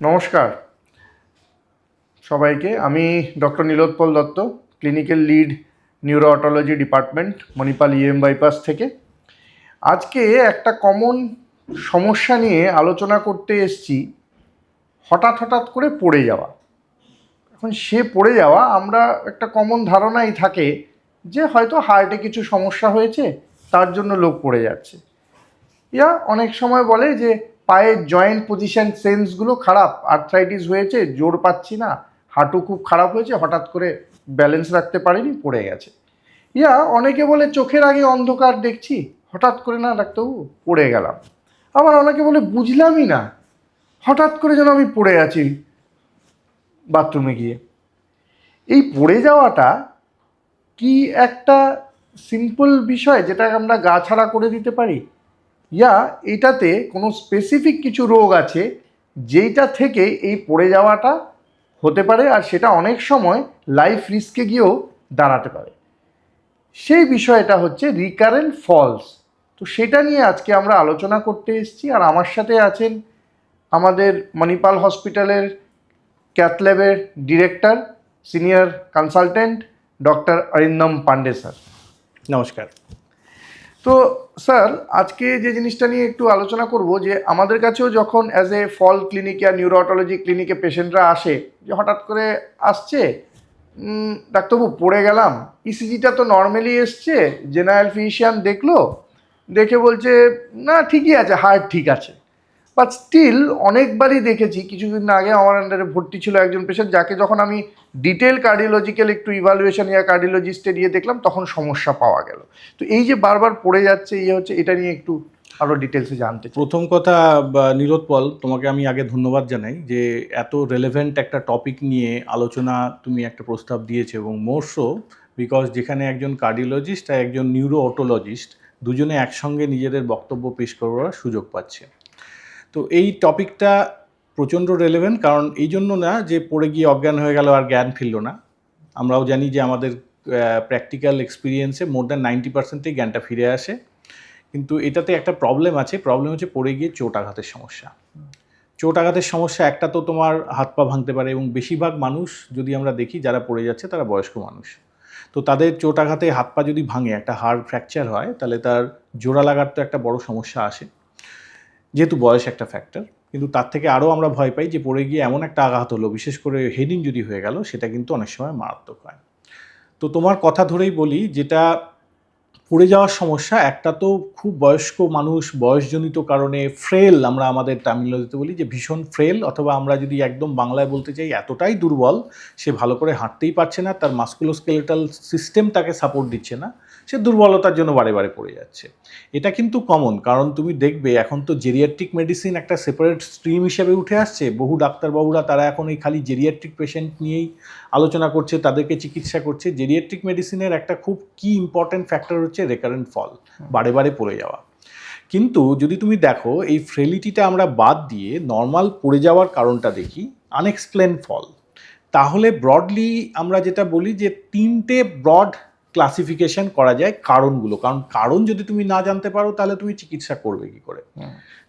নমস্কার সবাইকে। আমি doctor Nilotpal Dutta, clinical lead neurootology department, Manipal bypass থেকে। আজকে একটা কমন সমস্যা নিয়ে আলোচনা করতে এসেছি, হঠাৎ হঠাৎ করে পড়ে যাওয়া। এখন সে পড়ে যাওয়া, আমরা একটা কমন ধারণাই থাকে যে হয়তো হার্টে কিছু সমস্যা হয়েছে, তার জন্য লোক পড়ে যাচ্ছে। অনেক সময় বলে যে পায়ের জয়েন্ট পজিশন সেন্সগুলো খারাপ, আর্থ্রাইটিস হয়েছে, জোর পাচ্ছি না, হাঁটু খুব খারাপ হয়েছে, হঠাৎ করে ব্যালেন্স রাখতে পারিনি, পড়ে গেছে। অনেকে বলে চোখের আগে অন্ধকার দেখছি, হঠাৎ করে না ডাক্তারবাবু পড়ে গেলাম। আবার অনেকে বলে বুঝলামই না, হঠাৎ করে যেন আমি পড়ে আছি বাথরুমে গিয়ে। এই পড়ে যাওয়াটা কি একটা সিম্পল বিষয় যেটা আমরা গা ছাড়া করে দিতে পারি? এটাতে কোনো স্পেসিফিক কিছু রোগ আছে যেটা থেকে এই পড়ে যাওয়াটা হতে পারে, আর সেটা অনেক সময় লাইফ রিস্কে গিয়েও দাঁড়াতে পারে। সেই বিষয়টা হচ্ছে রিকারেন্ট ফলস। তো সেটা নিয়ে আজকে আমরা আলোচনা করতে এসেছি, আর আমার সাথে আছেন আমাদের মণিপাল হসপিটালের ক্যাথল্যাবের director, senior consultant doctor Arindam Pandey sir. নমস্কার। তো স্যার, আজকে যে জিনিসটা নিয়ে একটু আলোচনা করব, যে আমাদের কাছেও যখন অ্যাজ এ ফল ক্লিনিক আর নিউরোঅটোলজি ক্লিনিকে পেশেন্টরা আসে, যে হঠাৎ করে আসছে, ডাক্তারবাবু পড়ে গেলাম, ইসিজিটা তো নর্মালি এসছে, জেনারেল ফিজিশিয়ান দেখলো, দেখে বলছে না ঠিকই আছে, হার্ট ঠিক আছে। বাট স্টিল অনেকবারই দেখেছি, কিছুদিন আগে আমার আন্ডারে ভর্তি ছিল একজন পেশেন্ট, যাকে যখন আমি ডিটেল কার্ডিওলজিক্যাল একটু ইভালুয়েশন কার্ডিওলজিস্টে দিয়ে দেখলাম, তখন সমস্যা পাওয়া গেল। তো এই যে বারবার পড়ে যাচ্ছে, হচ্ছে, এটা নিয়ে একটু আরও ডিটেলসে জানতে চাই। প্রথম কথা, নীলোৎপল, তোমাকে আমি আগে ধন্যবাদ জানাই যে এত রেলেভেন্ট একটা টপিক নিয়ে আলোচনা তুমি একটা প্রস্তাব দিয়েছো, এবং মোরসো বিকজ যেখানে একজন কার্ডিওলজিস্ট আর একজন নিউরোঅটোলজিস্ট দুজনে একসঙ্গে নিজেদের বক্তব্য পেশ করার সুযোগ পাচ্ছে। তো এই টপিকটা প্রচণ্ড রেলেভেন্ট, কারণ এই জন্য না যে পড়ে গিয়ে অজ্ঞান হয়ে গেল আর জ্ঞান ফিরল না। আমরাও জানি যে আমাদের প্র্যাকটিক্যাল এক্সপিরিয়েন্সে মোর দ্যান 90%ই জ্ঞানটা ফিরে আসে। কিন্তু এটাতে একটা প্রবলেম আছে, প্রবলেম হচ্ছে পড়ে গিয়ে চোট আঘাতের সমস্যা। চোট আঘাতের সমস্যা একটা তো তোমার হাত পা ভাঙতে পারে, এবং বেশিরভাগ মানুষ যদি আমরা দেখি যারা পড়ে যাচ্ছে তারা বয়স্ক মানুষ। তো তাদের চোট আঘাতে হাত পা যদি ভাঙে, একটা হাড় ফ্র্যাকচার হয়, তাহলে তার জোড়া লাগার তো একটা বড় সমস্যা আসে, যেহেতু বয়স একটা ফ্যাক্টর। কিন্তু তার থেকে আরও আমরা ভয় পাই যে পড়ে গিয়ে এমন একটা আঘাত হলো, বিশেষ করে হেডিং যদি হয়ে গেল, সেটা কিন্তু অনেক সময় মারাত্মক হয়। তো তোমার কথা ধরেই বলি, যেটা পড়ে যাওয়ার সমস্যা, একটা তো খুব বয়স্ক মানুষ, বয়সজনিত কারণে ফ্রেল, আমরা আমাদের টার্মিনোলজিতে বলি যে ভীষণ ফ্রেল, অথবা আমরা যদি একদম বাংলায় বলতে চাই এতটাই দুর্বল, সে ভালো করে হাঁটতেই পারছে না, তার মাস্কুলোস্কেলেটাল সিস্টেম তাকে সাপোর্ট দিচ্ছে না, সে দুর্বলতার জন্য বারে বারে পড়ে যাচ্ছে। এটা কিন্তু কমন, কারণ তুমি দেখবে এখন তো জেরিয়াট্রিক মেডিসিন একটা সেপারেট স্ট্রিম হিসেবে উঠে আসছে। বহু ডাক্তারবাবুরা তারা এখন এই খালি জেরিয়াট্রিক পেশেন্ট নিয়েই আলোচনা করছে, তাদেরকে চিকিৎসা করছে। জেরিয়াট্রিক মেডিসিনের একটা খুব কি ইম্পর্টেন্ট ফ্যাক্টর হচ্ছে রেকারেন্ট ফল, বারে বারে পড়ে যাওয়া। কিন্তু যদি তুমি দেখো এই ফ্রেলিটিটা আমরা বাদ দিয়ে নর্মাল পড়ে যাওয়ার কারণটা দেখি, আনএক্সপ্লেন ফল, তাহলে ব্রডলি আমরা যেটা বলি যে তিনটে ব্রড ক্লাসিফিকেশন করা যায় কারণগুলো। কারণ কারণ যদি তুমি না জানতে পারো, তাহলে তুমি চিকিৎসা করবে কি করে?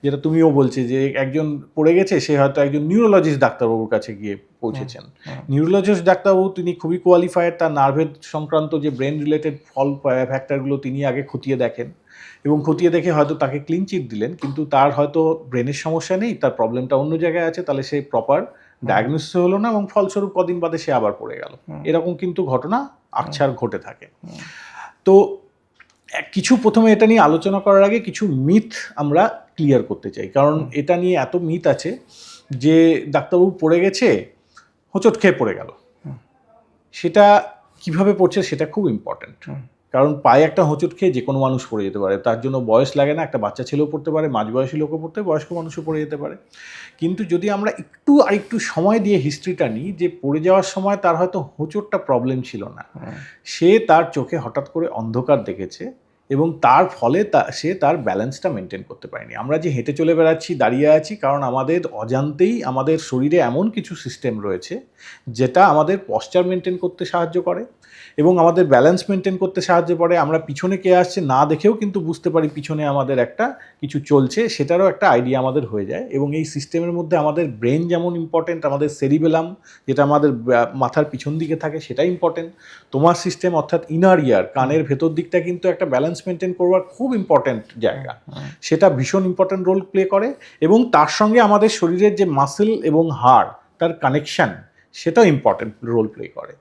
যেটা তুমিও বলছে যে একজন পড়ে গেছে, সে হয়তো একজন নিউরোলজিস্ট ডাক্তারবাবুর কাছে গিয়ে পৌঁছেছেন। নিউরোলজিস্ট ডাক্তারবাবু তিনি খুবই কোয়ালিফাইড, তার নার্ভের সংক্রান্ত যে ব্রেন রিলেটেড ফল ফ্যাক্টরগুলো তিনি আগে খতিয়ে দেখেন, এবং খতিয়ে দেখে হয়তো তাকে ক্লিন চিট দিলেন, কিন্তু তার হয়তো ব্রেনের সমস্যা নেই, তার প্রবলেমটা অন্য জায়গায় আছে, তাহলে সে প্রপার ডায়াগনোসিস হলো না, এবং ফলস্বরূপ কদিন বাদে সে আবার পড়ে গেল। এরকম কিন্তু ঘটনা আকছার ঘটে থাকে। তো কিছু প্রথমে এটা নিয়ে আলোচনা করার আগে কিছু মিথ আমরা ক্লিয়ার করতে চাই, কারণ এটা নিয়ে এত মিথ আছে যে ডাক্তারবাবু পড়ে গেছে, হোঁচট খেয়ে পড়ে গেল। সেটা কিভাবে পড়ছে সেটা খুব ইম্পর্ট্যান্ট, কারণ পায়ে একটা হোঁচট খেয়ে যে কোনো মানুষ পড়ে যেতে পারে, তার জন্য বয়স লাগে না, একটা বাচ্চা ছেলেও পড়তে পারে, মাঝবয়সী লোকও পড়তে, বয়স্ক মানুষও পড়ে যেতে পারে। কিন্তু যদি আমরা একটু সময় দিয়ে হিস্ট্রিটা নিই, যে পড়ে যাওয়ার সময় তার হয়তো হোঁচটটা প্রবলেম ছিল না, সে তার চোখে হঠাৎ করে অন্ধকার দেখেছে, এবং তার ফলে সে তার ব্যালেন্সটা মেনটেন করতে পারেনি। আমরা যে হেঁটে চলে বেড়াচ্ছি, দাঁড়িয়ে আছি, কারণ আমাদের অজান্তেই আমাদের শরীরে এমন কিছু সিস্টেম রয়েছে যেটা আমাদের পশ্চার মেনটেন করতে সাহায্য করে এবং আমাদের ব্যালেন্স মেনটেন করতে সাহায্য করে। আমরা পিছনে কে আসছে না দেখেও কিন্তু বুঝতে পারি পিছনে আমাদের একটা কিছু চলছে, সেটারও একটা আইডিয়া আমাদের হয়ে যায়। এবং এই সিস্টেমের মধ্যে আমাদের ব্রেন যেমন ইম্পর্টেন্ট, আমাদের সেরিবেলাম যেটা আমাদের মাথার পিছন দিকে থাকে সেটা ইম্পর্টেন্ট। তোমার সিস্টেম অর্থাৎ ইনার ইয়ার, কানের ভেতর দিকটা কিন্তু একটা ব্যালেন্স মেনটেন করবার খুব ইম্পর্টেন্ট জায়গা, সেটা ভীষণ ইম্পর্টেন্ট রোল প্লে করে। এবং তার সঙ্গে আমাদের শরীরের যে মাসেল এবং হাড়, তার কানেকশান, সেটাও ইম্পর্টেন্ট রোল প্লে করে।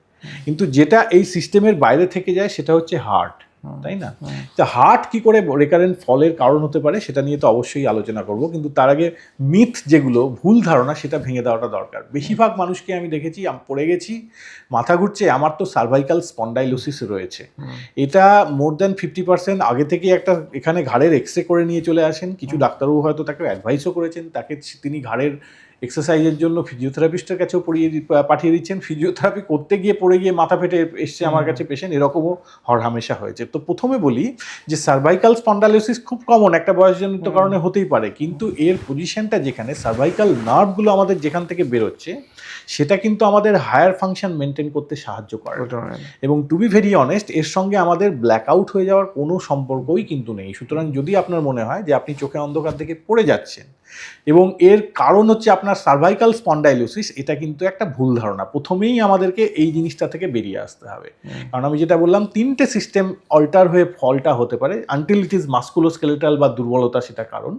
কিন্তু যেটা এই সিস্টেমের বাইরে থেকে যায় সেটা হচ্ছে হার্ট, তাই না? তো হার্ট কি করে রেকারেন্ট ফলের কারণ হতে পারে সেটা নিয়ে তো অবশ্যই আলোচনা করব, কিন্তু তার আগে মিথ যেগুলো, ভুল ধারণা, সেটা ভেঙে দেওয়াটা দরকার। বেশিরভাগ মানুষকে আমি দেখেছি, পড়ে গেছি, মাথা ঘুরছে, আমার তো সার্ভাইকাল স্পন্ডাইলোসিস রয়েছে। এটা মোর দ্যান 50% আগে থেকে একটা এখানে ঘাড়ের এক্সরে করে নিয়ে চলে আসেন। কিছু ডাক্তারবাবু হয়তো তাকে অ্যাডভাইসও করেছেন, তিনি ঘাড়ের এক্সারসাইজের জন্য ফিজিওথেরাপিস্টের কাছেও পাঠিয়ে দিচ্ছেন। ফিজিওথেরাপি করতে গিয়ে পড়ে গিয়ে মাথা ফেটে এসছে আমার কাছে পেশেন্ট, এরকমও হরহামেশা হয়েছে। তো প্রথমে বলি যে সার্ভাইকাল স্পন্ডাইলোসিস খুব কমন, একটা বয়সজনিত কারণে হতেই পারে, কিন্তু এর পজিশনটা যেখানে সার্ভাইকাল নার্ভগুলো আমাদের যেখান থেকে বেরোচ্ছে, সেটা কিন্তু আমাদের হায়ার ফাংশন মেনটেন করতে সাহায্য করে। এবং টু বি ভেরি অনেস্ট, এর সঙ্গে আমাদের ব্ল্যাক আউট হয়ে যাওয়ার কোনো সম্পর্কই কিন্তু নেই। সুতরাং যদি আপনার মনে হয় যে আপনি চোখে অন্ধকার থেকে পড়ে যাচ্ছেন এবং এর কারণ হচ্ছে আপনার সার্ভাইকাল স্পন্ডাইলোসিস, এটা কিন্তু একটা ভুল ধারণা। প্রথমেই আমাদেরকে এই জিনিসটা থেকে বেরিয়ে আসতে হবে। কারণ আমি যেটা বললাম, 3টে সিস্টেম অল্টার হয়ে ফলটা হতে পারে, আনটিল ইট ইজ মাস্কুলোস্কেলেটাল বা দুর্বলতা, সেটা কারণ।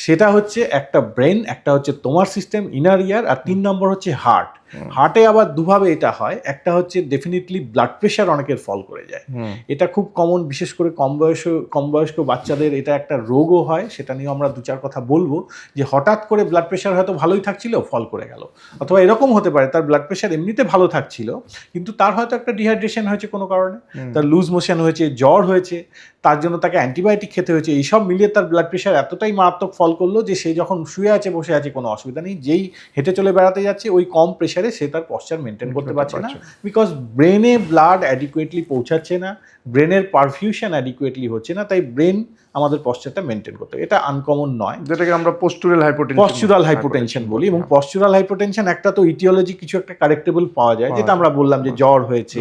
সেটা হচ্ছে একটা ব্রেন, একটা হচ্ছে তোমার সিস্টেম ইনার ইয়ার, আর 3 নম্বর হচ্ছে হার্ট। হার্টে আবার দুভাবে এটা হয়, একটা হচ্ছে ডেফিনেটলি ব্লাড প্রেশার অনেকের ফল করে যায়, এটা খুব কমন, বিশেষ করে কম বয়স্ক বাচ্চাদের এটা একটা রোগও হয়, সেটা নিয়ে আমরা 2-4 কথা বলবো। যে হঠাৎ করে ব্লাড প্রেশার হয়তো ভালোই থাকছিল, ফল করে গেল। অথবা এরকম হতে পারে তার ব্লাড প্রেশার এমনিতে ভালো থাকছিল, কিন্তু তার হয়তো একটা ডিহাইড্রেশন হয়েছে কোনো কারণে, তার লুজ মোশন হয়েছে, জ্বর হয়েছে, তার জন্য তাকে অ্যান্টিবায়োটিক খেতে হয়েছে, এইসব মিলিয়ে তার ব্লাড প্রেশার এতটাই মারাত্মক ফল করলো যে সে যখন শুয়ে আছে, বসে আছে, কোনো অসুবিধা নেই, যেই হেঁটে চলে বেড়াতে যাচ্ছে, ওই কম প্রেশারে সে তার পশ্চার মেনটেন করতে পারছে না, বিকজ ব্রেনে ব্লাড অ্যাডিকুয়েটলি পৌঁছাচ্ছে না, ব্রেনের পারফিউশন অ্যাডিকুয়েটলি হচ্ছে না, তাই ব্রেন আমাদের পশ্চারটা মেনটেন করতে হবে। এটা আনকমন নয়, যেটাকে আমরা পশ্চুরাল হাইপোটেনশন বলি। এবং পশ্চুরাল হাইপোটেনশন একটা তো ইটিওলজি, কিছু একটা কারেক্টেবল পাওয়া যায়, যেটা আমরা বললাম যে জ্বর হয়েছে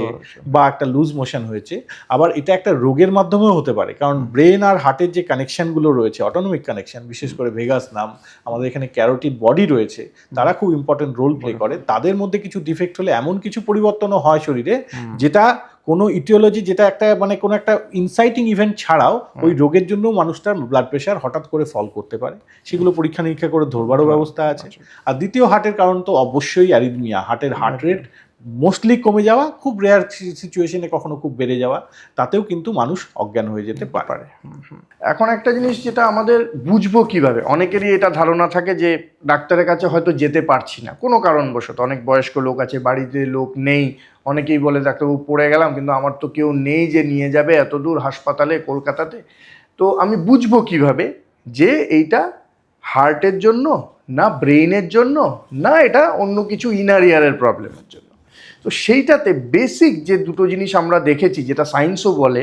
বা একটা লুজ মোশন হয়েছে। আবার এটা একটা রোগের মাধ্যমেও হতে পারে, কারণ ব্রেন আর হার্টের যে কানেকশনগুলো রয়েছে, অটোনমিক কানেকশন, বিশেষ করে ভেগাস নাম, আমাদের এখানে ক্যারোটিড বডি রয়েছে, তারা খুব ইম্পর্টেন্ট রোল প্লে করে। তাদের মধ্যে কিছু ডিফেক্ট হলে এমন কিছু পরিবর্তনও হয় শরীরে, যেটা কোনো ইটিওলজি, যেটা একটা মানে কোনো একটা ইনসাইটিং ইভেন্ট ছাড়াও ওই রোগের জন্য মানুষটার ব্লাড প্রেশার হঠাৎ করে ফল করতে পারে। সেগুলো পরীক্ষা নিরীক্ষা করে ধরবারও ব্যবস্থা আছে। আর দ্বিতীয় হার্টের কারণ তো অবশ্যই অ্যারিথমিয়া, হার্টের হার্ট রেট মোস্টলি কমে যাওয়া, খুব রেয়ার সিচুয়েশনে কখনো খুব বেড়ে যাওয়া, তাতেও কিন্তু মানুষ অজ্ঞান হয়ে যেতে পারে। এখন একটা জিনিস যেটা আমাদের বুঝবো কিভাবে, অনেকেরই এটা ধারণা থাকে যে ডাক্তারের কাছে হয়তো যেতে পারছি না কোনো কারণবশত, অনেক বয়স্ক লোক আছে, বাড়িতে লোক নেই, অনেকেই বলে ডাক্তারবাবু পড়ে গেলাম, কিন্তু আমার তো কেউ নেই যে নিয়ে যাবে এত দূর হাসপাতালে, কলকাতাতে। তো আমি বুঝবো কিভাবে যে এইটা হার্টের জন্য, না ব্রেইনের জন্য, না এটা অন্য কিছু ইনার ইয়ারের প্রবলেমের জন্য? তো সেইটাতে বেসিক যে দুটো জিনিস আমরা দেখেছি, যেটা সায়েন্সও বলে,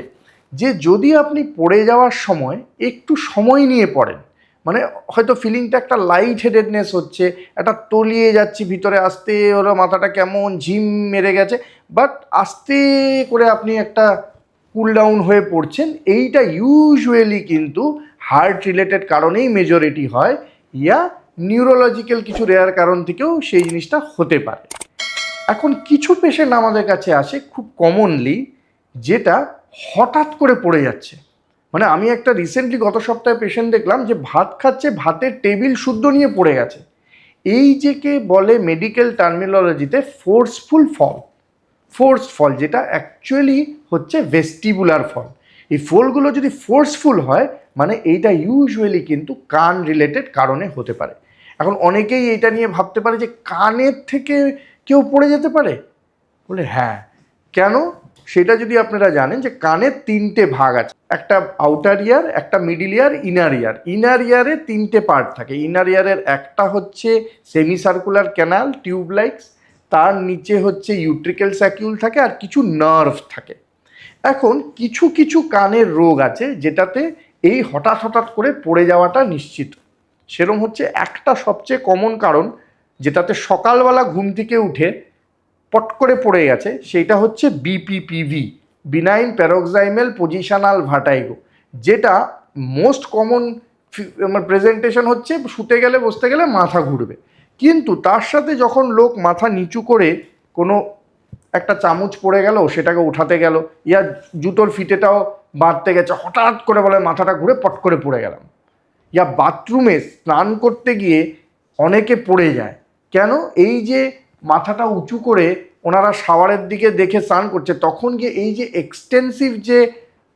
যে যদি আপনি পড়ে যাওয়ার সময় একটু সময় নিয়ে পড়েন, মানে হয়তো ফিলিংটা একটা লাইট হেডেডনেস হচ্ছে, একটা তলিয়ে যাচ্ছি ভিতরে, আস্তে হলো মাথাটা কেমন ঝিম মেরে গেছে, বাট আস্তে করে আপনি একটা কুল ডাউন হয়ে পড়ছেন, এইটা ইউজুয়ালি কিন্তু হার্ট রিলেটেড কারণেই মেজরিটি হয়, ইয়া নিউরোলজিক্যাল কিছু রেয়ার কারণ থেকেও সেই জিনিসটা হতে পারে। এখন কিছু পেশেন্ট আমাদের কাছে আসে খুব কমনলি, যেটা হঠাৎ করে পড়ে যাচ্ছে। মানে আমি একটা রিসেন্টলি গত সপ্তাহে পেশেন্ট দেখলাম যে ভাত খাচ্ছে, ভাতের টেবিল শুদ্ধ নিয়ে পড়ে গেছে। এই যেকে বলে মেডিকেল টার্মিনোলজিতে ফোর্সফুল ফল, যেটা অ্যাকচুয়ালি হচ্ছে ভেস্টিবুলার ফল। এই ফলগুলো যদি ফোর্সফুল হয়, মানে এইটা ইউজুয়ালি কিন্তু কান রিলেটেড কারণে হতে পারে। এখন অনেকেই এটা নিয়ে ভাবতে পারে যে কানের থেকে কেউ পড়ে যেতে পারে, বলে হ্যাঁ, কেন? সেটা যদি আপনারা জানেন যে কানের 3টে ভাগ আছে, একটা আউটার ইয়ার, একটা মিডিল ইয়ার, ইনার ইয়ার। ইনার ইয়ারে 3টে পার্ট থাকে। ইনার ইয়ারের একটা হচ্ছে semi circular canal tube likes, তার নিচে হচ্ছে ইউট্রিক্যাল স্যাকিউল থাকে, আর কিছু নার্ভ থাকে। এখন কিছু কিছু কানের রোগ আছে যেটাতে এই হঠাৎ হঠাৎ করে পড়ে যাওয়াটা নিশ্চিত। সেরকম হচ্ছে একটা সবচেয়ে কমন কারণ, যেটাতে সকালবেলা ঘুম থেকে উঠে পট করে পড়ে গেছে, সেইটা হচ্ছে বিপিপিভি, বিনাইন প্যারক্সাইমাল পজিশনাল ভার্টাইগো, যেটা মোস্ট কমন প্রেজেন্টেশন হচ্ছে শুতে গেলে বসতে গেলে মাথা ঘুরবে। কিন্তু তার সাথে যখন লোক মাথা নিচু করে কোনো একটা চামচ পড়ে গেল সেটাকে উঠাতে গেল, ইয়া জুতোর ফিতেটাও বাঁধতে গেছে, হঠাৎ করে বলে মাথাটা ঘুরে পট করে পড়ে গেলাম, ইয়া বাথরুমে স্নান করতে গিয়ে অনেকে পড়ে যায়। কেন? এই যে মাথাটা উঁচু করে ওনারা শাওয়ারের দিকে দেখে স্নান করছে, তখন গিয়ে এই যে এক্সটেন্সিভ যে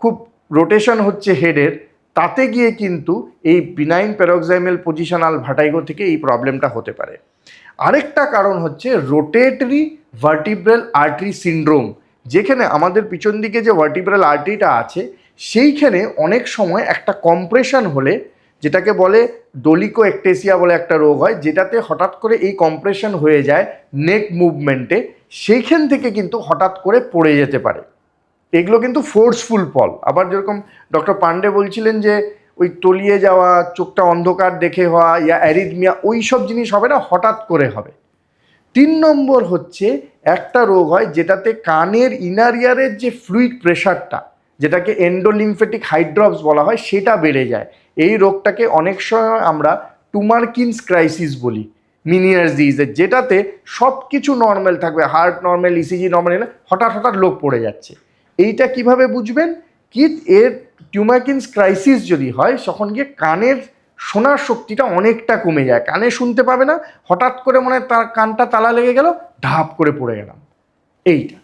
খুব রোটেশন হচ্ছে হেডের, তাতে গিয়ে কিন্তু এই বিনাইন প্যারক্সাইমাল পজিশনাল ভার্টাইগো থেকে এই প্রবলেমটা হতে পারে। আরেকটা কারণ হচ্ছে রোটেটরি ভার্টিব্রাল আর্টারি সিন্ড্রোম, যেখানে আমাদের পিছন দিকে যে ভার্টিব্রাল আর্টারিটা আছে সেইখানে অনেক সময় একটা কম্প্রেশন হলে, যেটাকে বলে ডোলিকো একটেসিয়া বলে একটা রোগ হয়, যেটাতে হঠাৎ করে এই কম্প্রেশন হয়ে যায় নেক মুভমেন্টে, সেইখান থেকে কিন্তু হঠাৎ করে পড়ে যেতে পারে। এগুলো কিন্তু ফোর্সফুল ফল। আবার যেরকম ডক্টর পান্ডে বলছিলেন যে ওই তলিয়ে যাওয়া, চোখটা অন্ধকার দেখে হওয়া, ইয়া অ্যারিথমিয়া, ওই সব জিনিস হবে না, হঠাৎ করে হবে। 3 নম্বর হচ্ছে একটা রোগ হয় যেটাতে কানের ইনার ইয়ারের যে ফ্লুইড প্রেশারটা, যেটাকে এন্ডোলিমফেটিক হাইড্রপস বলা হয়, সেটা বেড়ে যায়। এই রোগটাকে অনেক সময় আমরা টুমারকিনস ক্রাইসিস বলি, মিনিয়ার্স ডিজিজের, যেটাতে সব কিছু নর্মাল থাকবে, হার্ট নর্মাল, ইসিজি নর্মাল, এলে হঠাৎ হঠাৎ লোক পড়ে যাচ্ছে। এইটা কিভাবে বুঝবেন? কি এর টিউমারকিনস ক্রাইসিস যদি হয়, তখন গিয়ে কানের শোনার শক্তিটা অনেকটা কমে যায়, কানে শুনতে পাবে না, হঠাৎ করে মনে হয় তার কানটা তালা লেগে গেল, ঢাপ করে পড়ে গেলাম। এইটা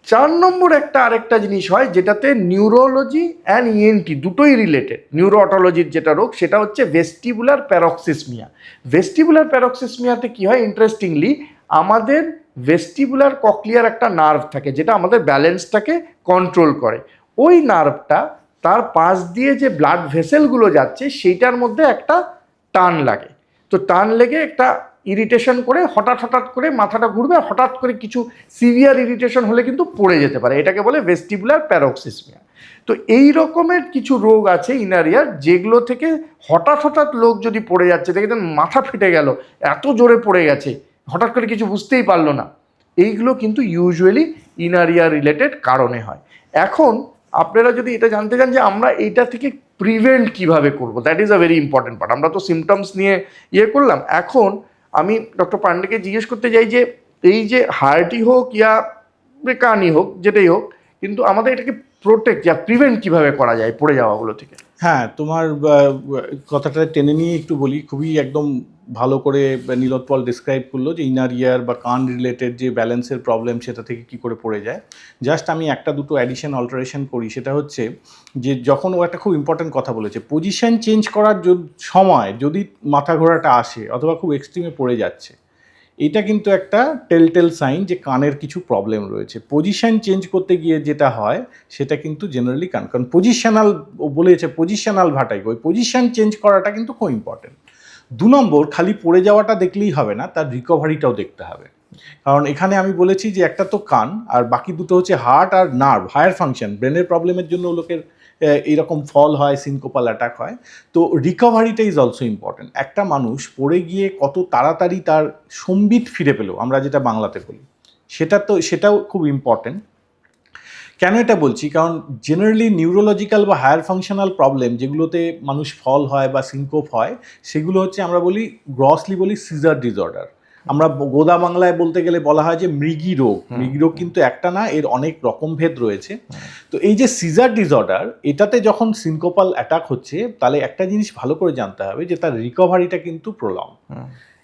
4 নম্বর একটা আরেকটা জিনিস হয় যেটাতে নিউরোলজি অ্যান্ড ইএনটি দুটোই রিলেটেড। নিউরোঅটোলজির যেটা রোগ সেটা হচ্ছে ভেস্টিবুলার প্যারক্সিসমিয়া। ভেস্টিবুলার প্যারক্সিসমিয়াতে কি হয়, ইন্টারেস্টিংলি আমাদের ভেস্টিবুলার ককলিয়ার একটা নার্ভ থাকে যেটা আমাদের ব্যালেন্সটাকে কন্ট্রোল করে। ওই নার্ভটা তার পাশ দিয়ে যে ব্লাড ভেসেলগুলো যাচ্ছে সেইটার মধ্যে একটা টান লাগে। তো টান লেগে একটা ইরিটেশন করে হঠাৎ হঠাৎ করে মাথাটা ঘুরবে, হঠাৎ করে কিছু সিভিয়ার ইরিটেশন হলে কিন্তু পড়ে যেতে পারে। এটাকে বলে ভেস্টিবুলার প্যারক্সিসমিয়া। তো এই রকমের কিছু রোগ আছে ইনার ইয়ার, যেগুলো থেকে হঠাৎ হঠাৎ লোক যদি পড়ে যাচ্ছে, দেখেছেন মাথা ফেটে গেল, এত জোরে পড়ে গেছে, হঠাৎ করে কিছু বুঝতেই পারলো না, এইগুলো কিন্তু ইউজুয়ালি ইনার ইয়ার রিলেটেড কারণে হয়। এখন আপনারা যদি এটা জানতে চান যে আমরা এইটা থেকে প্রিভেন্ট কিভাবে করব, that is a very important part. আমরা তো সিমটমস নিয়ে করলাম, এখন আমি ডক্টর পান্ডেকে জিজ্ঞেস করতে চাই যে এই যে হার্টই হোক ইয়া কানই হোক, যেটাই হোক, কিন্তু আমাদের এটাকে প্রোটেক্ট বা প্রিভেন্ট কিভাবে করা যায় পড়ে যাওয়াগুলো থেকে। হ্যাঁ, তোমার কথাটা টেনে নিয়ে একটু বলি। খুবই একদম ভালো করে নীলোৎপল ডিসক্রাইব করলো যে ইনার ইয়ার বা কান রিলেটেড যে ব্যালেন্সের প্রবলেম সেটা থেকে কি করে পড়ে যায়। জাস্ট আমি একটা দুটো অ্যাডিশন অল্টারেশন করি, সেটা হচ্ছে যে যখন ও একটা খুব ইম্পর্টেন্ট কথা বলেছে, পজিশন চেঞ্জ করার সময় যদি মাথা ঘোরাটা আসে অথবা খুব এক্সট্রিমে পড়ে যাচ্ছে, এটা কিন্তু একটা টেলটেল সাইন যে কানের কিছু প্রবলেম রয়েছে। পজিশন চেঞ্জ করতে গিয়ে যেটা হয় সেটা কিন্তু জেনারেলি কারণ পজিশনাল বলেছে, পজিশনাল ভার্টাইগো, ওই পজিশন চেঞ্জ করাটা কিন্তু খুব ইম্পর্টেন্ট। 2 নম্বর, খালি পড়ে যাওয়াটা দেখলেই হবে না, তার রিকভারিটাও দেখতে হবে। কারণ এখানে আমি বলেছি যে একটা তো কান, আর বাকি দুটো হচ্ছে হার্ট আর নার্ভ, হায়ার ফাংশন, ব্রেনের প্রবলেমের জন্য লোকের এইরকম ফল হয়, সিনকোপাল অ্যাটাক হয়। তো রিকভারিটা ইজ অলসো ইম্পর্টেন্ট। একটা মানুষ পড়ে গিয়ে কত তাড়াতাড়ি তার সম্বিত ফিরে পেল, আমরা যেটা বাংলাতে বলি, সেটাও খুব ইম্পর্টেন্ট। কেন এটা বলছি? কারণ জেনারেলি নিউরোলজিক্যাল বা হায়ার ফাংশনাল প্রবলেম যেগুলোতে মানুষ ফল হয় বা সিনকোপ হয়, সেগুলো হচ্ছে আমরা বলি, গ্রসলি বলি, সিজার ডিসঅর্ডার। আমরা গোদা বাংলায় বলতে গেলে বলা হয় যে মৃগী রোগ। মৃগী রোগ কিন্তু একটা না, এর অনেক রকম ভেদ রয়েছে। তো এই যে সিজার ডিসঅর্ডার, এটাতে যখন সিনকোপাল অ্যাটাক হচ্ছে, তাহলে একটা জিনিস ভালো করে জানতে হবে যে তার রিকভারিটা কিন্তু প্রলং,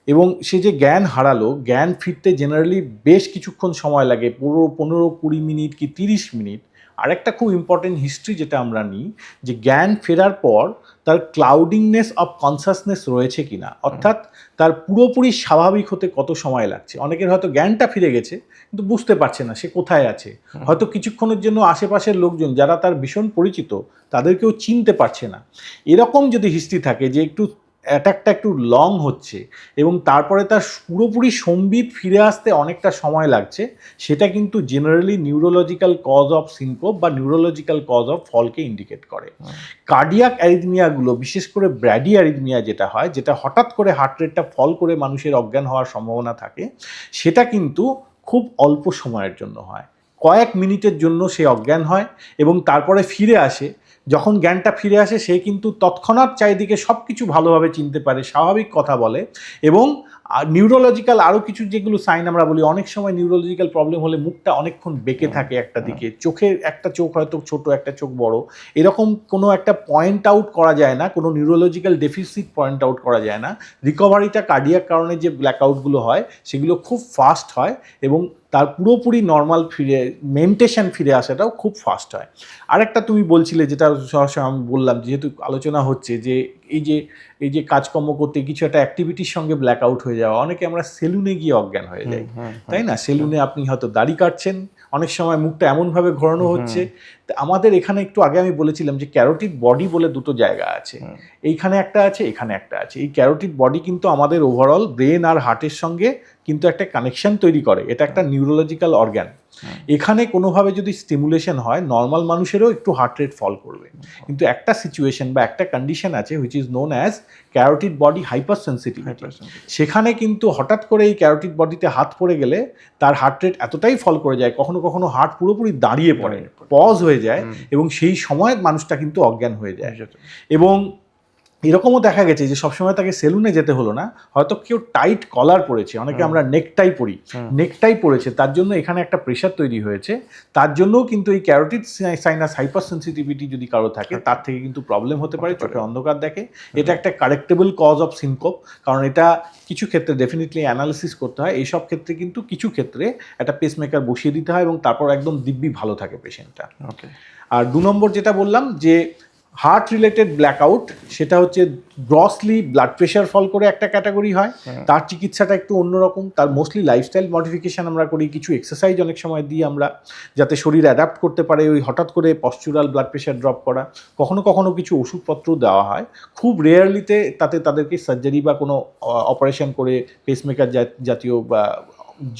এবং সে যে জ্ঞান হারালো, জ্ঞান ফিরতে জেনারেলি বেশ কিছুক্ষণ সময় লাগে, পুরো 15-20 মিনিট কি 30 মিনিট। আরেকটা খুব ইম্পর্টেন্ট হিস্ট্রি যেটা আমরা নিই, যে জ্ঞান ফেরার পর তার ক্লাউডিংনেস অফ কনসাসনেস রয়েছে কিনা, অর্থাৎ তার পুরোপুরি স্বাভাবিক হতে কত সময় লাগছে। অনেকের হয়তো জ্ঞানটা ফিরে গেছে কিন্তু বুঝতে পারছে না সে কোথায় আছে, হয়তো কিছুক্ষণের জন্য আশেপাশের লোকজন যারা তার ভীষণ পরিচিত তাদেরকেও চিনতে পারছে না। এরকম যদি হিস্ট্রি থাকে যে একটু অ্যাটাকটা একটু লং হচ্ছে এবং তারপরে তার পুরোপুরি সম্বিত ফিরে আসতে অনেকটা সময় লাগছে, সেটা কিন্তু generally neurological cause of syncope বা নিউরোলজিক্যাল কজ অফ ফলকে ইন্ডিকেট করে। কার্ডিয়াক অ্যারিথমিয়াগুলো, বিশেষ করে ব্র্যাডি অ্যারিথমিয়া যেটা হয়, যেটা হঠাৎ করে হার্ট রেটটা ফল করে মানুষের অজ্ঞান হওয়ার সম্ভাবনা থাকে, সেটা কিন্তু খুব অল্প সময়ের জন্য হয়, কয়েক মিনিটের জন্য সে অজ্ঞান হয় এবং তারপরে ফিরে আসে। যখন জ্ঞানটা ফিরে আসে সে কিন্তু তৎক্ষণাৎ চারিদিকে সব কিছু ভালোভাবে চিনতে পারে, স্বাভাবিক কথা বলে এবং নিউরোলজিক্যাল আরও কিছু যেগুলো সাইন আমরা বলি, অনেক সময় নিউরোলজিক্যাল প্রবলেম হলে মুখটা অনেকক্ষণ বেঁকে থাকে একটা দিকে, চোখের একটা চোখ হয়তো ছোট, একটা চোখ বড়, এরকম কোনো একটা পয়েন্ট আউট করা যায় না, কোনো নিউরোলজিক্যাল ডেফিসিট পয়েন্ট আউট করা যায় না। রিকভারিটা কার্ডিয়াক কারণে যে ব্ল্যাকআউটগুলো হয় সেগুলো খুব ফাস্ট হয় এবং তার পুরোপুরি নর্মাল ফিরে মেন্টেশন ফিরে আসাটাও খুব ফাস্ট হয়। আরেকটা তুমি বলছিলে, যেটা সরাসরি আমি বললাম, যেহেতু আলোচনা হচ্ছে যে এই যে কাজকর্ম করতে কিছু একটা অ্যাক্টিভিটির সঙ্গে ব্ল্যাকআউট হয়ে যাওয়া, অনেকে আমরা সেলুনে গিয়ে অজ্ঞান হয়ে যাই, তাই না? সেলুনে আপনি হয়তো দাড়ি কাটছেন, অনেক সময় মুখটা এমনভাবে ঘোরানো হচ্ছে। আমাদের এখানে একটু আগে আমি বলেছিলাম যে ক্যারোটিড বডি বলে দুটো জায়গা আছে, এইখানে একটা আছে, এখানে একটা আছে। এই ক্যারোটিড বডি কিন্তু আমাদের ওভারঅল ব্রেন আর হার্টের সঙ্গে কিন্তু একটা কানেকশন তৈরি করে, এটা একটা নিউরোলজিক্যাল অর্গ্যান। এখানে কোনোভাবে যদি স্টিমুলেশন হয়, নর্মাল মানুষেরও একটু হার্ট রেট ফল করবে, কিন্তু একটা সিচুয়েশন বা একটা কন্ডিশন আছে which is known as carotid body hyper sensitivity. সেখানে কিন্তু হঠাৎ করে এই ক্যারোটিড বডিতে হাত পড়ে গেলে তার হার্ট রেট এতটাই ফল করে যায়, কখনো কখনো হার্ট পুরোপুরি দাঁড়িয়ে পড়ে, পজ হয়ে যায় এবং সেই সময় মানুষটা কিন্তু অজ্ঞান হয়ে যায়। এবং এরকমও দেখা গেছে যে সবসময় তাকে সেলুনে যেতে হলো না, হয়তো কেউ টাইট কলার পরেছে, অনেকে আমরা নেকটাই পরি, নেকটাই পরেছে, তার জন্য এখানে একটা প্রেশার তৈরি হয়েছে, তার জন্যও কিন্তু এই ক্যারোটিড সাইনাস হাইপার সেন্সিটিভিটি যদি কারো থাকে তার থেকে কিন্তু প্রবলেম হতে পারে, চোখে অন্ধকার দেখে। এটা একটা কারেক্টেবল কজ অফ সিনকোপ, কারণ এটা কিছু ক্ষেত্রে ডেফিনেটলি অ্যানালিসিস করতে হয়। এইসব ক্ষেত্রে কিন্তু কিছু ক্ষেত্রে একটা পেসমেকার বসিয়ে দিতে হয় এবং তারপর একদম দিব্যি ভালো থাকে পেশেন্টটা। ওকে। আর 2 নম্বর যেটা বললাম যে হার্ট রিলেটেড ব্ল্যাকআউট, সেটা হচ্ছে গ্রসলি ব্লাড প্রেশার ফল করে একটা ক্যাটাগরি হয়, তার চিকিৎসাটা একটু অন্যরকম। তার মোস্টলি লাইফস্টাইল মডিফিকেশান আমরা করি, কিছু এক্সারসাইজ অনেক সময় দিই আমরা, যাতে শরীর অ্যাডাপ্ট করতে পারে ওই হঠাৎ করে পশ্চুরাল ব্লাড প্রেশার ড্রপ করা। কখনো কখনো কিছু ওষুধপত্র দেওয়া হয়, খুব রেয়ারলিতে তাদেরকে সার্জারি বা কোনো অপারেশন করে পেসমেকার জাতীয় বা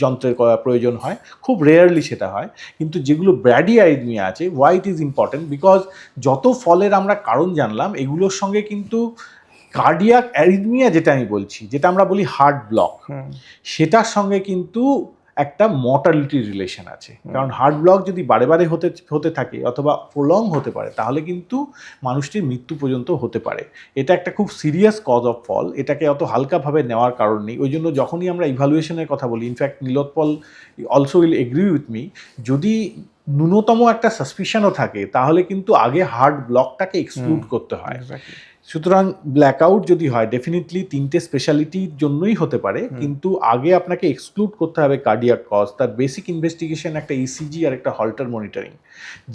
যন্ত্রের প্রয়োজন হয়, খুব রেয়ারলি সেটা হয়। কিন্তু যেগুলো ব্র্যাডি অ্যারিথমিয়া আছে, why it is important, because যত ফলের আমরা কারণ জানলাম এগুলোর সঙ্গে কিন্তু কার্ডিয়াক অ্যারিথমিয়া যেটা আমি বলছি, যেটা আমরা বলি হার্ট ব্লক, সেটার সঙ্গে কিন্তু একটা মর্টালিটির রিলেশন আছে। কারণ হার্ট ব্লক যদি বারে বারে হতে থাকে অথবা প্রলং হতে পারে, তাহলে কিন্তু মানুষটির মৃত্যু পর্যন্ত হতে পারে। এটা একটা খুব সিরিয়াস কজ অফ ফল, এটাকে অত হালকাভাবে নেওয়ার কারণ নেই। ওই জন্য যখনই আমরা ইভ্যালুয়েশনের কথা বলি, in fact Nilotpal also will agree with me, যদি ন্যূনতম একটা সাসপিশনও থাকে তাহলে কিন্তু আগে হার্ট ব্লকটাকে এক্সক্লুড করতে হয়। সুতরাং ব্ল্যাকআউট যদি হয়, ডেফিনেটলি 3টে স্পেশালিটির জন্যই হতে পারে, কিন্তু আগে আপনাকে এক্সক্লুড করতে হবে কার্ডিয়াক কজ। তার বেসিক ইনভেস্টিগেশন একটা ইসিজি আর একটা হল্টার মনিটরিং।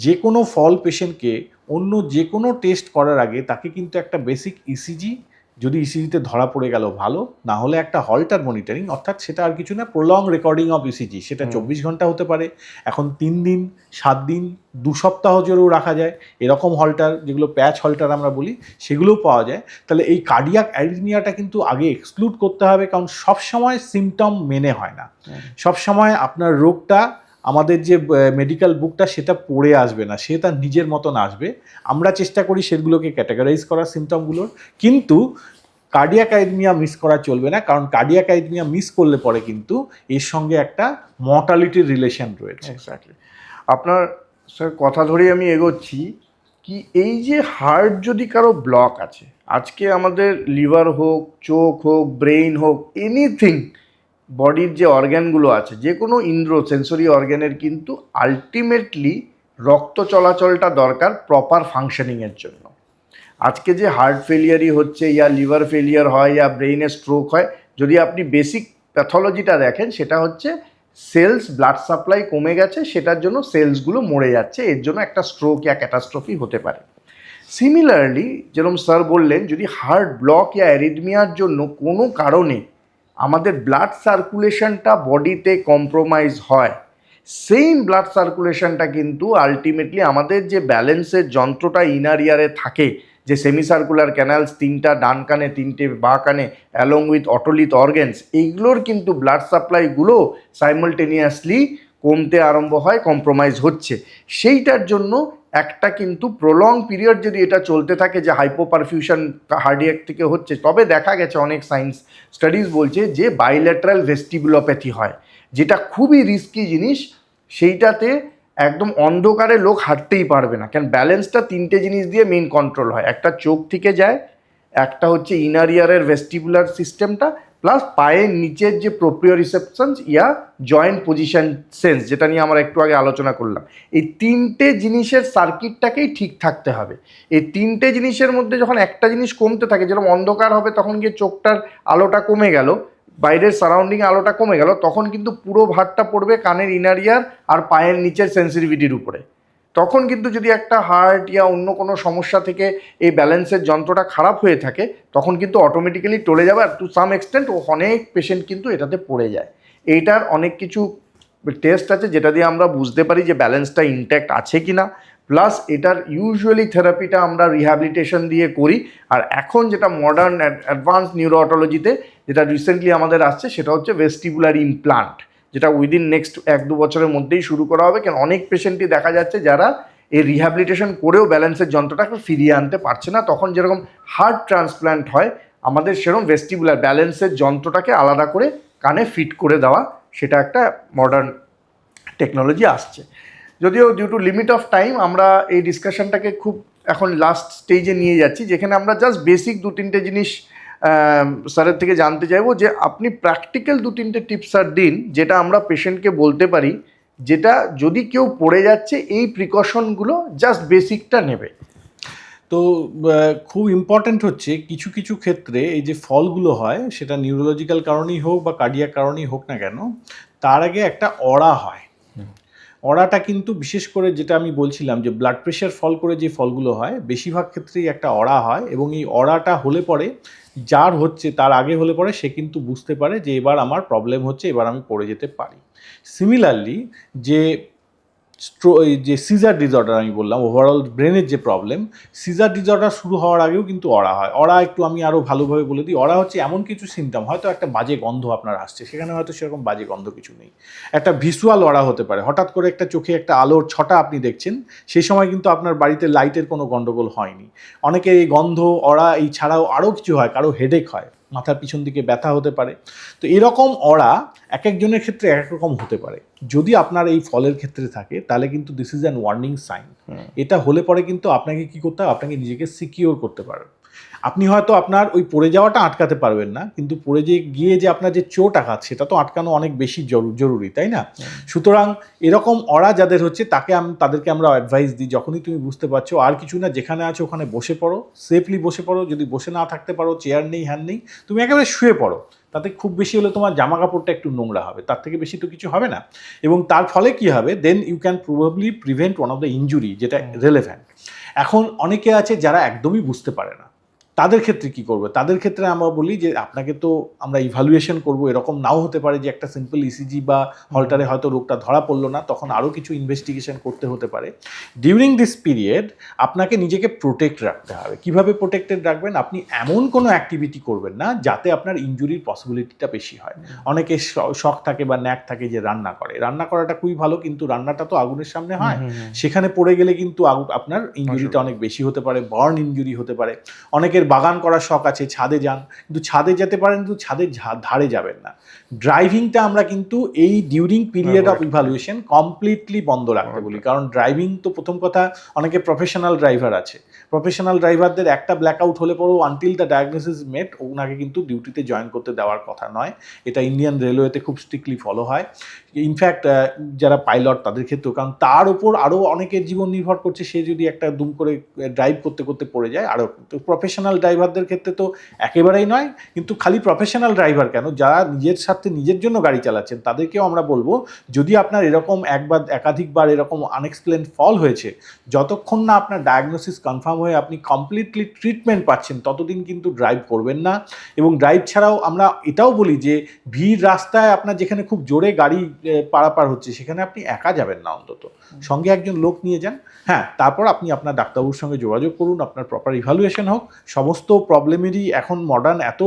যে কোনো ফল পেশেন্টকে অন্য যে কোনো টেস্ট করার আগে তাকে কিন্তু একটা বেসিক ইসিজি, যদি ইসিজিতে ধরা পড়ে গেল ভালো, না হলে একটা হল্টার মনিটরিং, অর্থাৎ সেটা আর কিছু না, প্রলং রেকর্ডিং অফ ইসিজি। সেটা 24 ঘন্টা হতে পারে, এখন 3 দিন, 7 দিন, 2 সপ্তাহ জোরেও রাখা যায়। এরকম হল্টার, যেগুলো প্যাচ হল্টার আমরা বলি, সেগুলোও পাওয়া যায়। তাহলে এই কার্ডিয়াক অ্যারিথমিয়াটা কিন্তু আগে এক্সক্লুড করতে হবে, কারণ সবসময় সিমটম মেনে হয় না। সবসময় আপনার রোগটা আমাদের যে মেডিকেল বুকটা সেটা পড়ে আসবে না, সে তার নিজের মতন আসবে। আমরা চেষ্টা করি সেগুলোকে ক্যাটাগরাইজ করার সিমটমগুলোর, কিন্তু কার্ডিয়াক অ্যারিথমিয়া মিস করা চলবে না, কারণ কার্ডিয়াক অ্যারিথমিয়া মিস করলে পরে কিন্তু এর সঙ্গে একটা মর্টালিটির রিলেশন রয়েছে। এক্স্যাক্টলি। আপনার স্যার কথা ধরেই আমি এগোচ্ছি কি, এই যে হার্ট যদি কারো ব্লক আছে, আজকে আমাদের লিভার হোক, চোখ হোক, ব্রেইন হোক, এনিথিং, বডির যে অর্গ্যানগুলো আছে, যে কোনো সেন্সরি অর্গ্যানের কিন্তু আলটিমেটলি রক্ত চলাচলটা দরকার প্রপার ফাংশনিংয়ের জন্য। আজকে যে হার্ট ফেলিয়ারই হচ্ছে, ইয়া লিভার ফেলিয়ার হয়, ইয়া ব্রেইনে স্ট্রোক হয়, যদি আপনি বেসিক প্যাথোলজিটা দেখেন, সেটা হচ্ছে সেলস ব্লাড সাপ্লাই কমে গেছে, সেটার জন্য সেলসগুলো মরে যাচ্ছে, এর জন্য একটা স্ট্রোক ইয়া ক্যাটাস্ট্রফি হতে পারে। সিমিলারলি যেরকম স্যার বললেন, যদি হার্ট ব্লক ইয়া অ্যারিথমিয়ার জন্য কোনো কারণে আমাদের ব্লাড সার্কুলেশনটা বডিতে কম্প্রোমাইজ হয়, সেম ব্লাড সার্কুলেশনটা কিন্তু আলটিমেটলি আমাদের যে ব্যালেন্সের যন্ত্রটা ইনার ইয়ারে থাকে, যে সেমিসার্কুলার ক্যানালস, 3টা ডান কানে 3টে বাঁ কানে, অ্যালং উইথ অটোলিথ অর্গ্যানস, এইগুলোর কিন্তু ব্লাড সাপ্লাইগুলো সাইমালটেনিয়াসলি কমতে আরম্ভ হয়, কম্প্রোমাইজ হচ্ছে। সেইটার জন্য একটা কিন্তু প্রলং পিরিয়ড যদি এটা চলতে থাকে যে হাইপোপারফিউশন হার্ডিয়াক থেকে হচ্ছে, তবে দেখা গেছে অনেক সায়েন্স স্টাডিজ বলছে যে বাইল্যাটারাল ভেস্টিবুলোপ্যাথি হয়, যেটা খুবই রিস্কি জিনিস। সেইটাতে একদম অন্ধকারে লোক হাঁটতেই পারবে না, কারণ ব্যালেন্সটা 3টে জিনিস দিয়ে মেইন কন্ট্রোল হয়। একটা চোখ থেকে যায়, একটা হচ্ছে ইনার ইয়ারের ভেস্টিবুলার সিস্টেমটা, প্লাস পায়ের নিচের যে প্রোপ্রিওরিসেপশনস ইয়া জয়েন্ট পজিশন সেন্স, যেটা নিয়ে আমরা একটু আগে আলোচনা করলাম। এই 3টে জিনিসের সার্কিটটাকেই ঠিক থাকতে হবে। এই 3টে জিনিসের মধ্যে যখন একটা জিনিস কমতে থাকে, যেরকম অন্ধকার হবে তখন গিয়ে চোখটার আলোটা কমে গেল, বাইরের সারাউন্ডিং আলোটা কমে গেল, তখন কিন্তু পুরো ভারটা পড়বে কানের ইনার ইয়ার আর পায়ের নিচের সেন্সিটিভিটির উপরে। তখন কিন্তু যদি একটা হার্ট ইয়া অন্য কোনো সমস্যা থেকে এই ব্যালেন্সের যন্ত্রটা খারাপ হয়ে থাকে, তখন কিন্তু অটোমেটিক্যালি টলে যাবে। আর টু সাম এক্সটেন্ট অনেক পেশেন্ট কিন্তু এটাতে পড়ে যায়। এইটার অনেক কিছু টেস্ট আছে যেটা দিয়ে আমরা বুঝতে পারি যে ব্যালেন্সটা ইনট্যাক্ট আছে কি না। প্লাস এটার ইউজুয়ালি থেরাপিটা আমরা রিহ্যাবিলিটেশন দিয়ে করি। আর এখন যেটা মডার্ন অ্যাডভান্স নিউরোঅটোলজিতে যেটা রিসেন্টলি আমাদের আসছে, সেটা হচ্ছে ভেস্টিবুলার ইমপ্লান্ট, যেটা উইদিন নেক্সট 1-2 বছরের মধ্যেই শুরু করা হবে। কারণ অনেক পেশেন্টই দেখা যাচ্ছে যারা এই রিহ্যাবিলিটেশন করেও ব্যালেন্সের যন্ত্রটাকে ফিরিয়ে আনতে পারছে না। তখন যেরকম হার্ট ট্রান্সপ্ল্যান্ট হয়, আমাদের সেরকম ভেস্টিবুলার ব্যালেন্সের যন্ত্রটাকে আলাদা করে কানে ফিট করে দেওয়া, সেটা একটা মডার্ন টেকনোলজি আসছে। যদিও due to limit of time আমরা এই ডিসকাশনটাকে খুব এখন লাস্ট স্টেজে নিয়ে যাচ্ছি, যেখানে আমরা জাস্ট বেসিক 2-3টে জিনিস স্যারের থেকে জানতে চাইবো, যে আপনি প্র্যাকটিক্যাল 2-3টে টিপস আর দিন, যেটা আমরা পেশেন্টকে বলতে পারি, যেটা যদি কেউ পড়ে যাচ্ছে এই প্রিকশনগুলো জাস্ট বেসিকটা নেবে। তো খুব ইম্পর্ট্যান্ট হচ্ছে কিছু কিছু ক্ষেত্রে এই যে ফলগুলো হয়, সেটা নিউরোলজিক্যাল কারণেই হোক বা কার্ডিয়াক কারণেই হোক না কেন, তার আগে একটা অড়া হয়। অড়াটা কিন্তু বিশেষ করে যেটা আমি বলছিলাম যে ব্লাড প্রেশার ফল করে যে ফলগুলো হয়, বেশিরভাগ ক্ষেত্রেই একটা অড়া হয়। এবং এই অড়াটা হলে পরে, যার হচ্ছে তার আগে হলে পরে, সে কিন্তু বুঝতে পারে যে এবার আমার প্রবলেম হচ্ছে, এবার আমি পড়ে যেতে পারি। সিমিলারলি যে যে সিজার ডিসঅর্ডার আমি বললাম, ওভারঅল ব্রেনের যে প্রবলেম, সিজার ডিসঅর্ডার শুরু হওয়ার আগেও কিন্তু অড়া হয়। অড়া একটু আমি আরও ভালোভাবে বলে দিই। অড়া হচ্ছে এমন কিছু সিমটম, হয়তো একটা বাজে গন্ধ আপনার আসছে, সেখানে হয়তো সেরকম বাজে গন্ধ কিছু নেই। একটা ভিজুয়াল অড়া হতে পারে, হঠাৎ করে একটা চোখে একটা আলোর ছটা আপনি দেখছেন, সেই সময় কিন্তু আপনার বাড়িতে লাইটের কোনো গণ্ডগোল হয়নি। অনেকে এই গন্ধ, অড়া এই ছাড়াও আরও কিছু হয়, কারো হেডেক হয়, মাথার পিছন দিকে ব্যথা হতে পারে। তো এরকম অড়া এক একজনের ক্ষেত্রে এক এক রকম হতে পারে। যদি আপনার এই ফলের ক্ষেত্রে থাকে, তাহলে কিন্তু this is an warning sign. এটা হলে পরে কিন্তু আপনাকে কি করতে হবে, আপনাকে নিজেকে সিকিওর করতে পারবেন। আপনি হয়তো আপনার ওই পড়ে যাওয়াটা আটকাতে পারবেন না, কিন্তু পড়ে গিয়ে যে আপনার যে চোট আঘাত, সেটা তো আটকানো অনেক বেশি জরুরি, তাই না? সুতরাং এরকম অড়া যাদের হচ্ছে, তাদেরকে আমরা অ্যাডভাইস দিই, যখনই তুমি বুঝতে পারছো আর কিছু না, যেখানে আছো ওখানে বসে পড়ো, সেফলি বসে পড়ো। যদি বসে না থাকতে পারো, চেয়ার নেই, হ্যান্ড নেই, তুমি একেবারে শুয়ে পড়ো। তাতে খুব বেশি হলে তোমার জামা কাপড়টা একটু নোংরা হবে, তার থেকে বেশি তো কিছু হবে না। এবং তার ফলে কি হবে, then you can probably prevent one of the injury, যেটা রেলেভেন্ট। এখন অনেকে আছে যারা একদমই বুঝতে পারে না, তাদের ক্ষেত্রে কি করবে? তাদের ক্ষেত্রে আমরা বলি যে আপনাকে তো আমরা ইভ্যালুয়েশন করব, এরকম নাও হতে পারে যে একটা সিম্পল ইসিজি বা হলটারে হয়তো রোগটা ধরা পড়লো না, তখন আরও কিছু ইনভেস্টিগেশন করতে হতে পারে। ডিউরিং দিস পিরিয়ড আপনাকে নিজেকে প্রোটেক্ট রাখতে হবে। কিভাবে প্রোটেক্টেড রাখবেন? আপনি এমন কোনো অ্যাক্টিভিটি করবেন না যাতে আপনার ইনজুরির পসিবিলিটিটা বেশি হয়। অনেকে শখ থাকে বা ন্যাক থাকে যে রান্না করে, রান্না করাটা খুবই ভালো, কিন্তু রান্নাটা তো আগুনের সামনে হয়, সেখানে পড়ে গেলে কিন্তু আপনার ইনজুরিটা অনেক বেশি হতে পারে, বার্ন ইনজুরি হতে পারে। অনেকের বাগান করার শখ আছে, ছাদে যান, কিন্তু ছাদে যেতে পারেন, কিন্তু ছাদের ধারে যাবেন না। ড্রাইভিংটা আমরা কিন্তু এই during period of evaluation completely বন্ধ রাখতে বলি। কারণ ড্রাইভিং তো প্রথম কথা, অনেকে প্রফেশনাল ড্রাইভার আছে, প্রফেশনাল ড্রাইভারদের একটা ব্ল্যাকআউট হলে পরেও আনটিল দ্য ডায়াগনোসিস মেট, ওনাকে কিন্তু ডিউটিতে জয়েন করতে দেওয়ার কথা নয়। এটা ইন্ডিয়ান রেলওয়েতে খুব স্ট্রিক্টলি ফলো হয়। ইনফ্যাক্ট যারা পাইলট তাদের ক্ষেত্রেও, কারণ তার উপর আরও অনেকের জীবন নির্ভর করছে। সে যদি একটা দুম করে ড্রাইভ করতে করতে পড়ে যায়, আরও প্রফেশনাল ড্রাইভারদের ক্ষেত্রে তো একেবারেই নয়, কিন্তু খালি প্রফেশনাল ড্রাইভার কেন, যারা নিজের সাথে নিজের জন্য গাড়ি চালাচ্ছেন তাদেরকেও আমরা বলবো, যদি আপনার এরকম একবার একাধিকবার এরকম আনএক্সপ্লেন ফল হয়েছে, যতক্ষণ না আপনার ডায়াগনোসিস কনফার্ম হয়ে আপনি কমপ্লিটলি ট্রিটমেন্ট পাচ্ছেন ততদিন কিন্তু ড্রাইভ করবেন না। এবং ড্রাইভ ছাড়াও আমরা এটাও বলি যে ভিড় রাস্তায় আপনার যেখানে খুব জোরে গাড়ি পারাপার হচ্ছে সেখানে আপনি একা যাবেন না, অন্তত সঙ্গে একজন লোক নিয়ে যান। হ্যাঁ, তারপর আপনি আপনার ডাক্তারবাবুর সঙ্গে যোগাযোগ করুন, আপনার প্রপার ইভ্যালুয়েশন হোক। সমস্ত প্রবলেমেরই এখন মডার্ন এত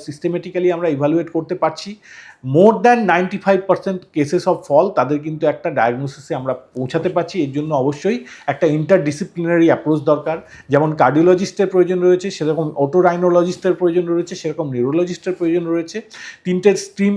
সিস্টেমেটিক্যালি আমরা ইভ্যালুয়েট করতে পারছি। More than 95% cases of fall তাদের কিন্তু একটা ডায়াগনোসিসে আমরা পৌঁছাতে পারছি। এর জন্য অবশ্যই একটা ইন্টারডিসিপ্লিনারি অ্যাপ্রোচ দরকার। যেমন কার্ডিওলজিস্টের প্রয়োজন রয়েছে, সেরকম অটোরাইনোলজিস্টের প্রয়োজন রয়েছে, সেরকম নিউরোলজিস্টের প্রয়োজন রয়েছে। তিনটে স্ট্রিম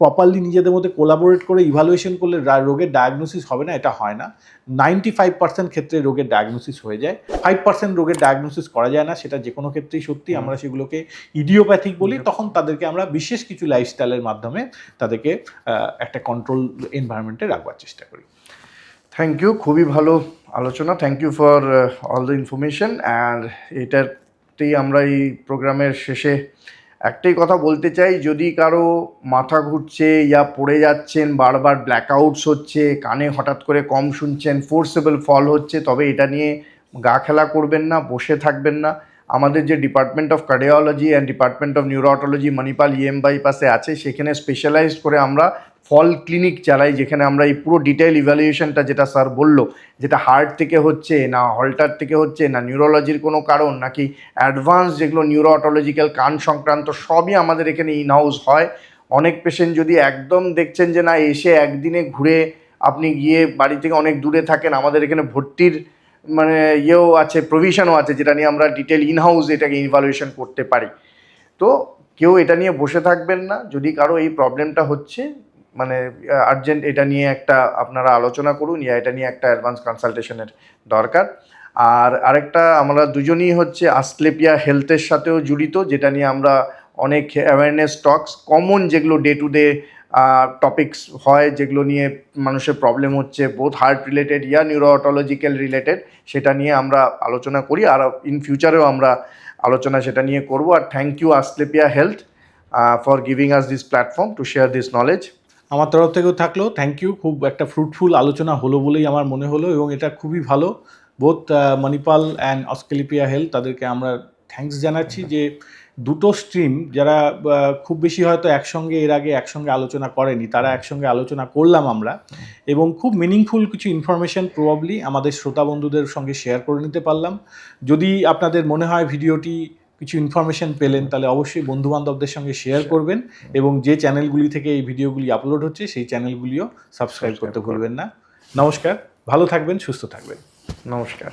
প্রপারলি নিজেদের মধ্যে কোলাবোরেট করে ইভ্যালুয়েশন করলে রোগের ডায়াগনোসিস হবে না, এটা হয় না। 95% ক্ষেত্রে রোগের ডায়াগনোসিস হয়ে যায়, 5% রোগের ডায়াগনোসিস করা যায় না, সেটা যে কোনো ক্ষেত্রেই সত্যি। আমরা সেগুলোকে ইডিওপ্যাথিক বলি। তখন তাদেরকে আমরা বিশেষ কিছু লাইফস্টাইলের মাধ্যমে তাদেরকে একটা কন্ট্রোল এনভায়রনমেন্টে রাখবার চেষ্টা করি। থ্যাংক ইউ, খুবই ভালো আলোচনা। Thank you for all the information. আর এটাতেই আমরা এই প্রোগ্রামের শেষে একটাই কথা বলতে চাই, যদি কারো মাথা ঘুরছে ইয়া পড়ে যাচ্ছেন, বারবার ব্ল্যাকআউটস হচ্ছে, কানে হঠাৎ করে কম শুনছেন, ফোর্সেবল ফল হচ্ছে, তবে এটা নিয়ে গা খেলা করবেন না, বসে থাকবেন না। আমাদের যে department of cardiology and department of neurotology Manipal EM বাইপাসে আছে, সেখানে স্পেশালাইজড করে আমরা ফল ক্লিনিক চালাই, যেখানে আমরা এই পুরো ডিটেইল ইভ্যালুয়েশনটা, যেটা স্যার বলল, যেটা হার্ট থেকে হচ্ছে না হল্টার থেকে হচ্ছে না নিউরোলজির কোনো কারণ, নাকি অ্যাডভান্স যেগুলো নিউরোঅটোলজিক্যাল কান সংক্রান্ত, সবই আমাদের এখানে ইন হাউস হয়। অনেক পেশেন্ট যদি একদম দেখছেন যে না এসে একদিনে ঘুরে আপনি গিয়ে বাড়ি থেকে অনেক দূরে থাকেন, আমাদের এখানে ভর্তির মানে ইয়েও আছে, প্রভিশনও আছে, যেটা নিয়ে আমরা ডিটেল ইন হাউস এটাকে ইভ্যালুয়েশন করতে পারি। তো কেউ এটা নিয়ে বসে থাকবেন না। যদি কারো এই প্রবলেমটা হচ্ছে মানে আর্জেন্ট, এটা নিয়ে একটা আপনারা আলোচনা করুন, ইয়া এটা নিয়ে একটা অ্যাডভান্স কনসালটেশনের দরকার। আর আরেকটা, আমরা দুজনই হচ্ছে অ্যাসক্লেপিয়া হেলথের সাথেও জড়িত, যেটা নিয়ে আমরা অনেক অ্যাওয়ারনেস টক্স, কমন যেগুলো ডে টু ডে টপিকস হয়, যেগুলো নিয়ে মানুষের প্রবলেম হচ্ছে, বোথ হার্ট রিলেটেড ইয়া নিউরোঅটোলজিক্যাল রিলেটেড, সেটা নিয়ে আমরা আলোচনা করি। আর ইন ফিউচারেও আমরা আলোচনা সেটা নিয়ে করব। আর thank you Asclepia health for giving us this platform to share this knowledge. আমার তরফ থেকেও থাকলো থ্যাংক ইউ। খুব একটা ফ্রুটফুল আলোচনা হলো বলেই আমার মনে হলো, এবং এটা খুবই ভালো। বোথ মণিপাল অ্যান্ড অস্কেলিপিয়া হেলথ, তাদেরকে আমরা থ্যাঙ্কস জানাচ্ছি যে দুটো স্ট্রিম যারা খুব বেশি হয়তো একসঙ্গে এর আগে একসঙ্গে আলোচনা করেনি, তারা একসঙ্গে আলোচনা করলাম আমরা, এবং খুব মিনিংফুল কিছু ইনফরমেশন প্রবাবলি আমাদের শ্রোতা বন্ধুদের সঙ্গে শেয়ার করে নিতে পারলাম। যদি আপনাদের মনে হয় ভিডিওটি কিছু ইনফরমেশন পেলেন, তাহলে অবশ্যই বন্ধুবান্ধবদের সঙ্গে শেয়ার করবেন, এবং যে চ্যানেলগুলি থেকে এই ভিডিওগুলি আপলোড হচ্ছে সেই চ্যানেলগুলিও সাবস্ক্রাইব করতে ভুলবেন না। নমস্কার, ভালো থাকবেন, সুস্থ থাকবেন। নমস্কার।